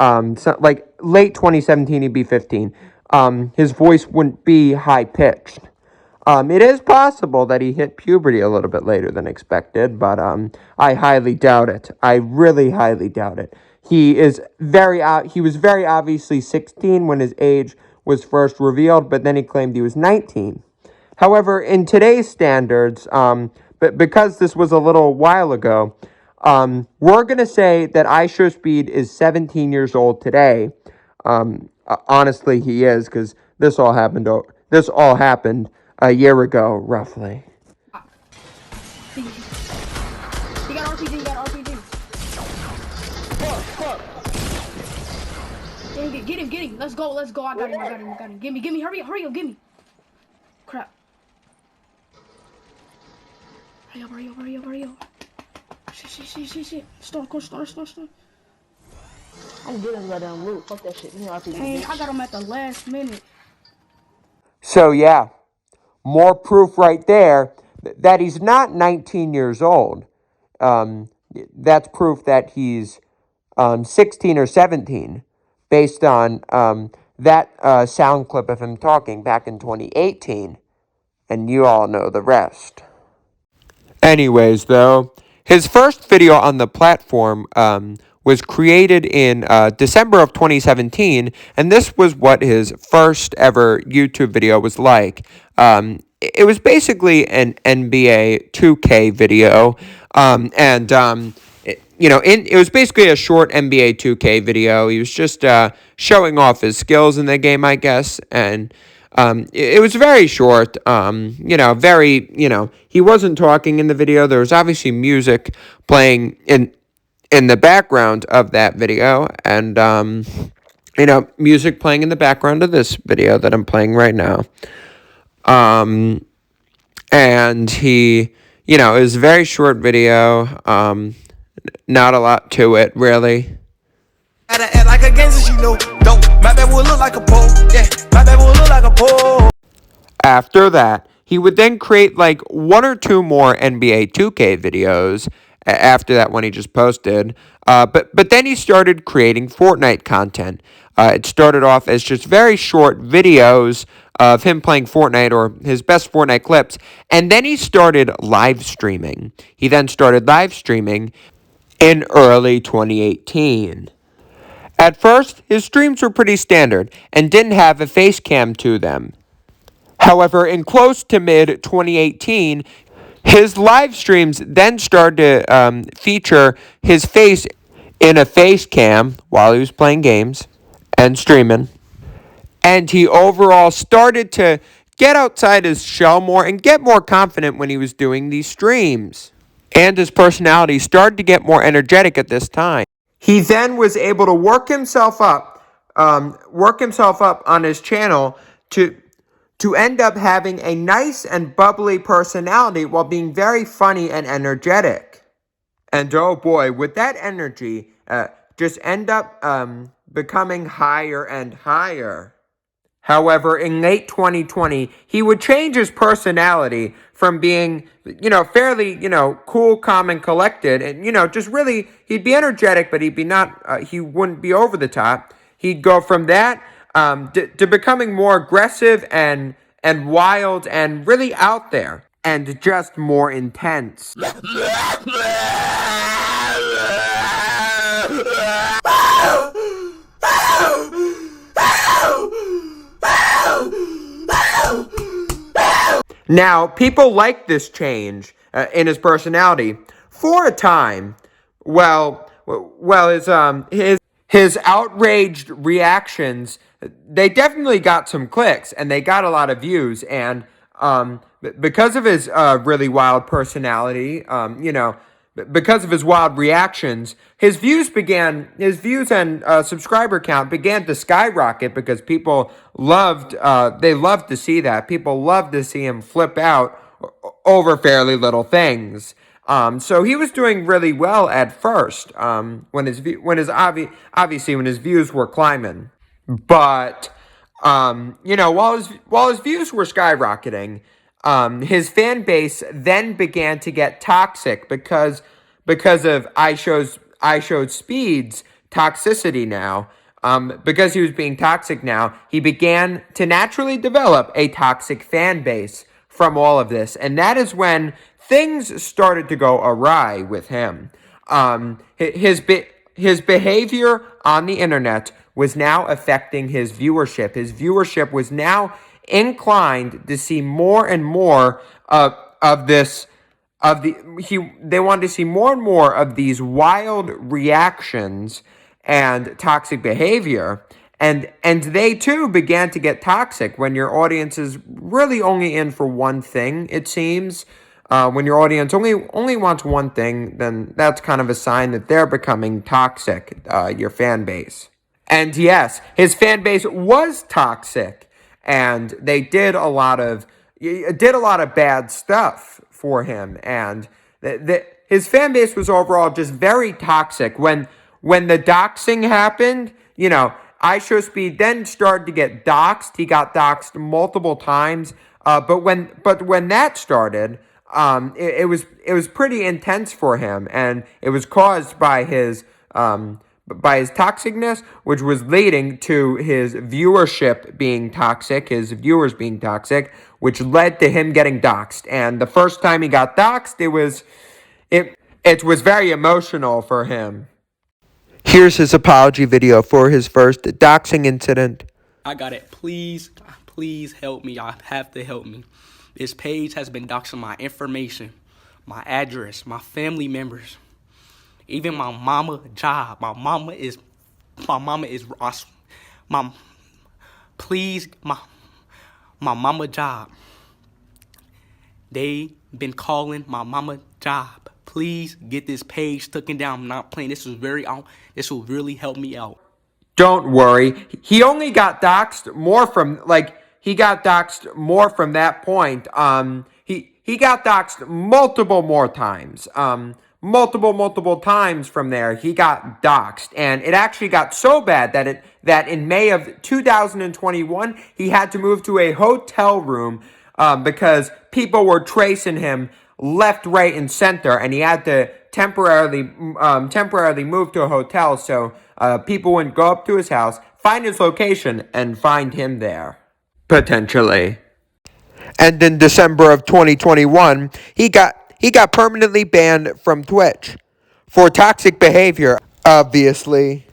So like late 2017, he'd be 15. His voice wouldn't be high pitched. It is possible that he hit puberty a little bit later than expected, but I highly doubt it. I really highly doubt it. He was very obviously 16 when his age was first revealed, but then he claimed he was 19. However, in today's standards, but because this was a little while ago, we're going to say that IShowSpeed is 17 years old today. Honestly, he is, because this all happened a year ago, roughly. He got RPG, he got RPG. Fuck. Get him. Let's go. I got him. Gimme. Hurry up, gimme. Crap. Hurry up. Shit. Start. I'm getting goddamn loot. Fuck that shit. You know, RPG. Hey, I got him at the last minute. So yeah, more proof right there that he's not 19 years old. That's proof that he's 16 or 17, based on that sound clip of him talking back in 2018, and you all know the rest. Anyways, though, his first video on the platform was created in December of 2017, and this was what his first ever YouTube video was like. It was basically an NBA 2K video, it was basically a short NBA 2K video. He was just showing off his skills in the game, I guess, and it was very short. He wasn't talking in the video. There was obviously music playing in the background of that video, and music playing in the background of this video that I'm playing right now. And he, it was a very short video. Not a lot to it, really. Like a gangster, she know. My back will look like a pole. Yeah, my back will look like a pole. After that, he would then create like one or two more NBA 2K videos after that one he just posted. But then he started creating Fortnite content. It started off as just very short videos of him playing Fortnite or his best Fortnite clips. And then he started live streaming. He then started live streaming in early 2018. At first, his streams were pretty standard and didn't have a face cam to them. However, in close to mid-2018, his live streams then started to feature his face in a face cam while he was playing games and streaming. And he overall started to get outside his shell more and get more confident when he was doing these streams. And his personality started to get more energetic at this time. He then was able to work himself up on his channel to end up having a nice and bubbly personality while being very funny and energetic. And oh boy, with that energy, just end up becoming higher and higher. However, in late 2020, he would change his personality from being, fairly, cool, calm, and collected, and, just really, he'd be energetic, but he wouldn't be over the top. He'd go from that to becoming more aggressive and wild and really out there and just more intense. Now, people liked this change in his personality for a time. His outraged reactions, they definitely got some clicks and they got a lot of views. And because of his really wild personality, because of his wild reactions, his views and subscriber count began to skyrocket because people loved to see that. People loved to see him flip out over fairly little things. So he was doing really well at first, when his views were climbing. But while his views were skyrocketing, his fan base then began to get toxic because of IShowSpeed's toxicity now. Because he was being toxic now, he began to naturally develop a toxic fan base from all of this. And that is when things started to go awry with him. His behavior on the internet was now affecting his viewership. His viewership was now inclined to see more and more of this. They wanted to see more and more of these wild reactions and toxic behavior, and they too began to get toxic when your audience is really only in for one thing. It seems when your audience only wants one thing, then that's kind of a sign that they're becoming toxic. Your fan base, and yes, his fan base was toxic, and they did a lot of bad stuff for him, and his fan base was overall just very toxic. When the doxing happened, IShowSpeed then started to get doxed. He got doxed multiple times. But when that started, it was pretty intense for him, and it was caused by his toxicness, which was leading to his viewership being toxic, his viewers being toxic, which led to him getting doxed. And the first time he got doxed, it was very emotional for him. Here's his apology video for his first doxing incident. I got it. Please help me. Y'all have to help me. This page has been doxing my information, my address, my family members, even my mama job. My mama is my mama job. They been calling my mama job. Please get this page taken down. I'm not playing. This will really help me out. Don't worry. He only got doxed more from that point. He got doxed multiple more times. Multiple times from there, he got doxed, and it actually got so bad that in May of 2021, he had to move to a hotel room because people were tracing him left, right, and center, and he had to temporarily move to a hotel so people wouldn't go up to his house, find his location, and find him there, potentially. And in December of 2021, he got permanently banned from Twitch for toxic behavior, obviously,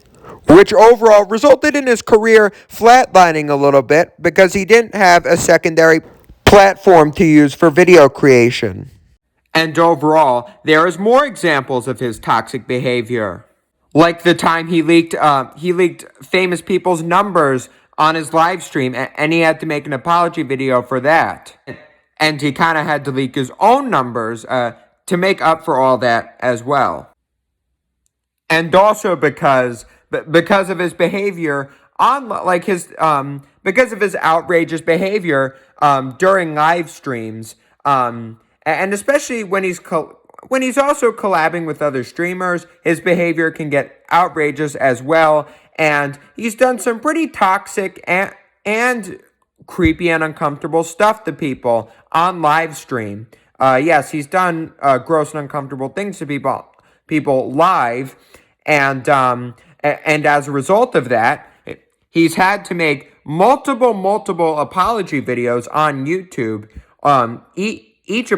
which overall resulted in his career flatlining a little bit because he didn't have a secondary platform to use for video creation. And overall, there is more examples of his toxic behavior, like the time he leaked famous people's numbers on his live stream, and he had to make an apology video for that. And he kind of had to leak his own numbers to make up for all that as well. And also because of his behavior because of his outrageous behavior during live streams. And especially when he's also collabing with other streamers, his behavior can get outrageous as well. And he's done some pretty toxic and creepy and uncomfortable stuff to people on live stream. Yes, he's done gross and uncomfortable things to people live, and as a result of that, he's had to make multiple apology videos on YouTube. Each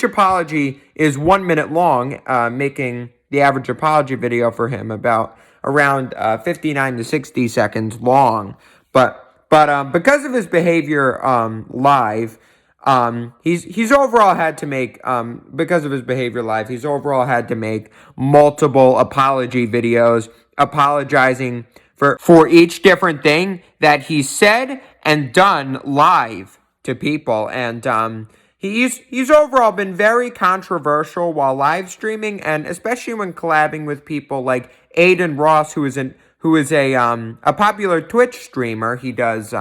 apology is 1 minute long, making the average apology video for him around 59 to 60 seconds long. But because of his behavior live, he's overall had to make multiple apology videos apologizing for each different thing that he said and done live to people. And he's overall been very controversial while live streaming, and especially when collabing with people like Aiden Ross, who is a popular Twitch streamer. He does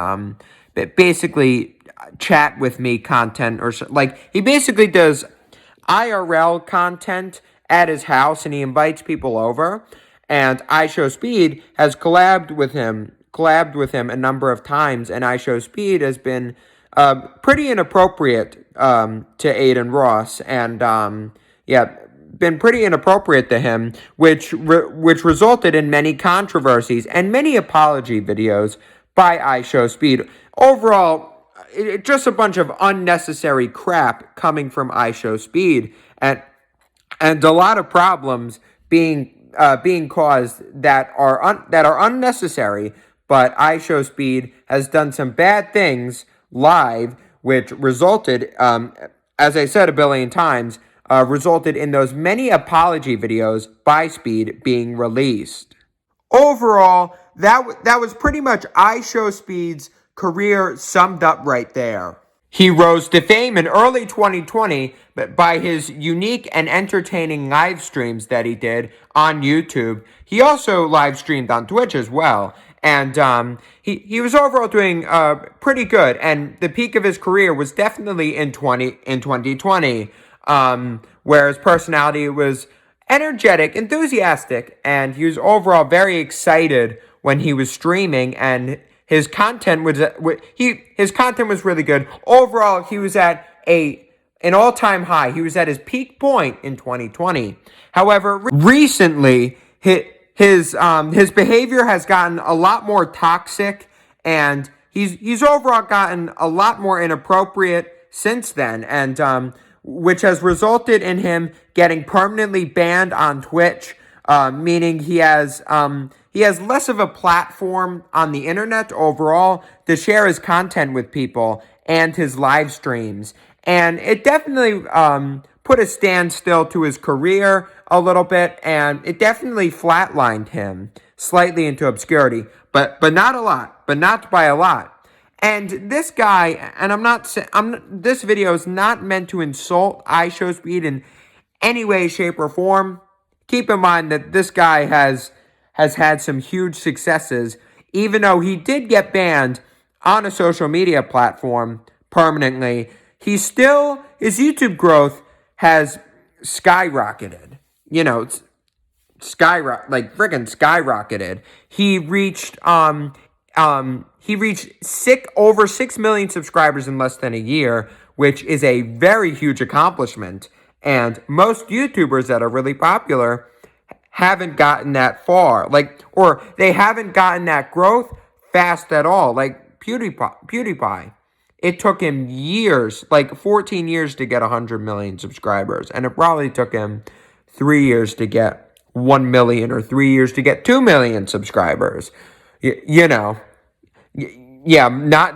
basically chat with me content, or he basically does IRL content at his house, and he invites people over. And IShowSpeed has collabed with him a number of times, and IShowSpeed has been pretty inappropriate to Aiden Ross, and been pretty inappropriate to him, which resulted in many controversies and many apology videos by IShowSpeed. Overall, just a bunch of unnecessary crap coming from IShowSpeed, and a lot of problems being caused that are unnecessary. But IShowSpeed has done some bad things live, which resulted, as I said a billion times, resulted in those many apology videos by Speed being released. Overall, that was pretty much IShowSpeed's career summed up right there. He rose to fame in early 2020 by his unique and entertaining live streams that he did on YouTube. He also live streamed on Twitch as well. And he was overall doing pretty good. And the peak of his career was definitely in 2020, where his personality was energetic, enthusiastic, and he was overall very excited when he was streaming, and his content was really good. Overall, he was at an all-time high. He was at his peak point in 2020. However, recently his behavior has gotten a lot more toxic, and he's overall gotten a lot more inappropriate since then, and which has resulted in him getting permanently banned on Twitch, meaning he has less of a platform on the internet overall to share his content with people and his live streams. And it definitely put a standstill to his career a little bit, and it definitely flatlined him slightly into obscurity, but not a lot, but not by a lot. And this guy, and this video is not meant to insult IShowSpeed in any way, shape, or form. Keep in mind that this guy has had some huge successes, even though he did get banned on a social media platform permanently. His YouTube growth has skyrocketed. You know, freaking skyrocketed. He reached over 6 million subscribers in less than a year, which is a very huge accomplishment. And most YouTubers that are really popular haven't gotten that far, or they haven't gotten that growth fast at all. Like PewDiePie, it took him years, 14 years to get 100 million subscribers, and it probably took him 3 years to get 1 million, or 3 years to get 2 million subscribers. Not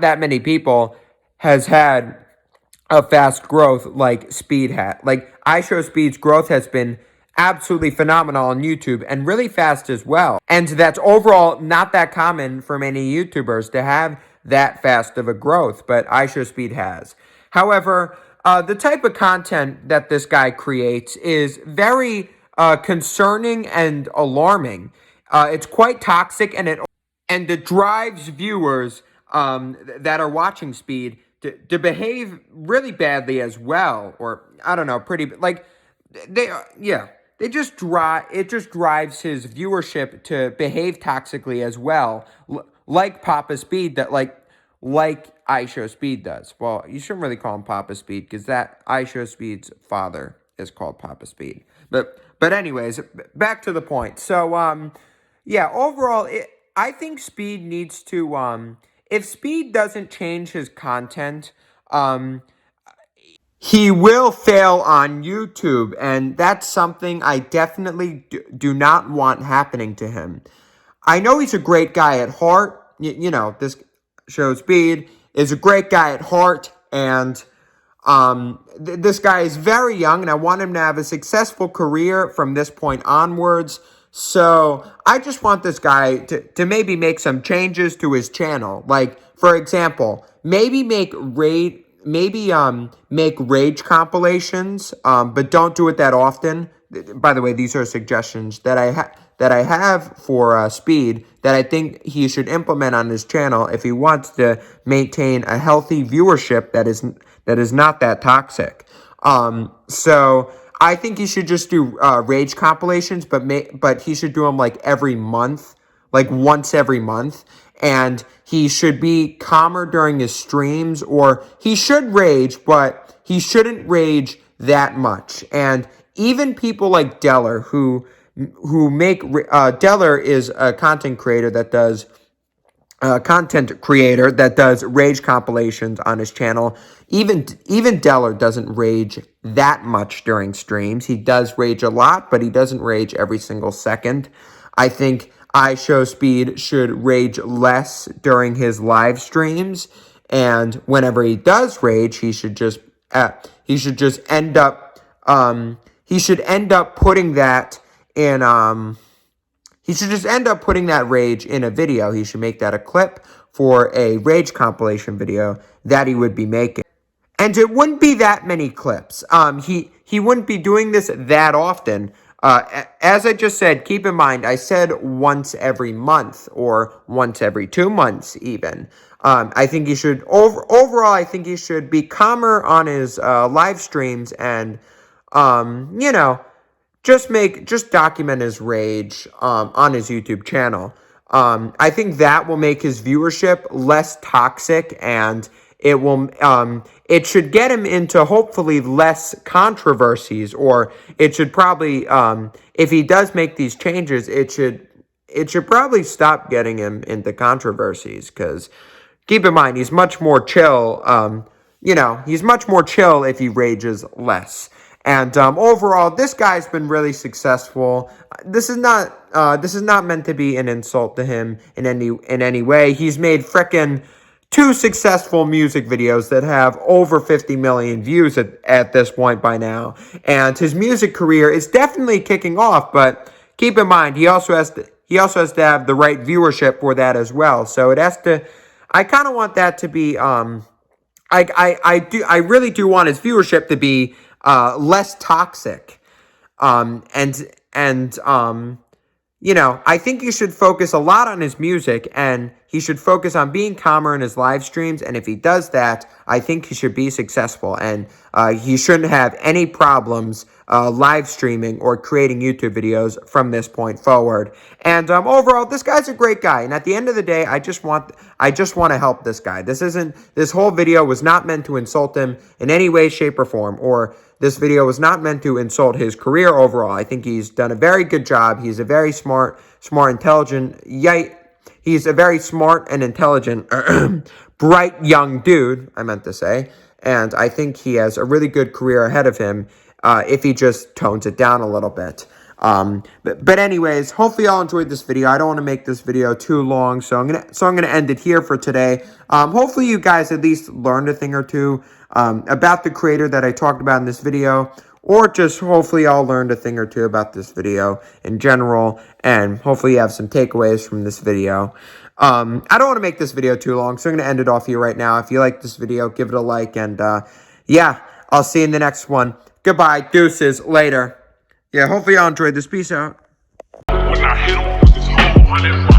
that many people has had a fast growth like Speed had. IShowSpeed's growth has been absolutely phenomenal on YouTube, and really fast as well. And that's overall not that common for many YouTubers to have that fast of a growth, but IShowSpeed has. However, the type of content that this guy creates is very concerning and alarming. It's quite toxic, and it drives viewers that are watching Speed to behave really badly as well, or I don't know, it just drives his viewership to behave toxically as well, like Papa Speed, like IShowSpeed does. Well, you shouldn't really call him Papa Speed, because that IShowSpeed's father is called Papa Speed. But anyways, back to the point. So overall, I think Speed needs to if Speed doesn't change his content, he will fail on YouTube, and that's something I definitely do not want happening to him. I know he's a great guy at heart. This ShowSpeed is a great guy at heart, and this guy is very young, and I want him to have a successful career from this point onwards. So I just want this guy to maybe make some changes to his channel. Like, for example, maybe make rage compilations, but don't do it that often. By the way, these are suggestions that I have for Speed that I think he should implement on his channel if he wants to maintain a healthy viewership that is not that toxic. So I think he should just do rage compilations, but he should do them every month, once every month. And he should be calmer during his streams, or he should rage, but he shouldn't rage that much. And even people like Deller who make Deller is a content creator that does rage compilations on his channel. Even Deller doesn't rage that much during streams. He does rage a lot, but he doesn't rage every single second. I think IShowSpeed should rage less during his live streams, and whenever he does rage, he should just end up putting that in he should just end up putting that rage in a video. He should make that a clip for a rage compilation video that he would be making. And it wouldn't be that many clips. He wouldn't be doing this that often. As I just said, keep in mind, I said once every month or once every 2 months even. I think he should, overall, I think he should be calmer on his live streams and, you know, just document his rage on his YouTube channel. I think that will make his viewership less toxic, and it should get him into hopefully less controversies, or it should probably, if he does make these changes, it should probably stop getting him into controversies, because keep in mind, he's much more chill, you know, he's much more chill if he rages less. And overall, this guy's been really successful. This is not meant to be an insult to him in any way. He's made frickin' 2 successful music videos that have over 50 million views at this point by now. And his music career is definitely kicking off, but keep in mind, he also has to have the right viewership for that as well. So it has to, I kind of want that to be, I really do want his viewership to be less toxic. You know, I think he should focus a lot on his music, and he should focus on being calmer in his live streams. And if he does that, I think he should be successful, and he shouldn't have any problems live streaming or creating YouTube videos from this point forward. And overall, this guy's a great guy. And at the end of the day, I just want to help this guy. This whole video was not meant to insult him in any way, shape, or form, or this video was not meant to insult his career overall. I think he's done a very good job. He's a very smart, intelligent, he's a very smart and intelligent, bright young dude, I meant to say. And I think he has a really good career ahead of him if he just tones it down a little bit. But anyways, hopefully y'all enjoyed this video. I don't want to make this video too long, so I'm gonna end it here for today. Hopefully you guys at least learned a thing or two about the creator that I talked about in this video, or just hopefully y'all learned a thing or two about this video in general, and hopefully you have some takeaways from this video. I don't want to make this video too long, so I'm going to end it off here right now. If you like this video, give it a like, and yeah, I'll see you in the next one. Goodbye, deuces, later. Yeah, hopefully y'all enjoyed this. Peace out. When I hit 'em with this whole 100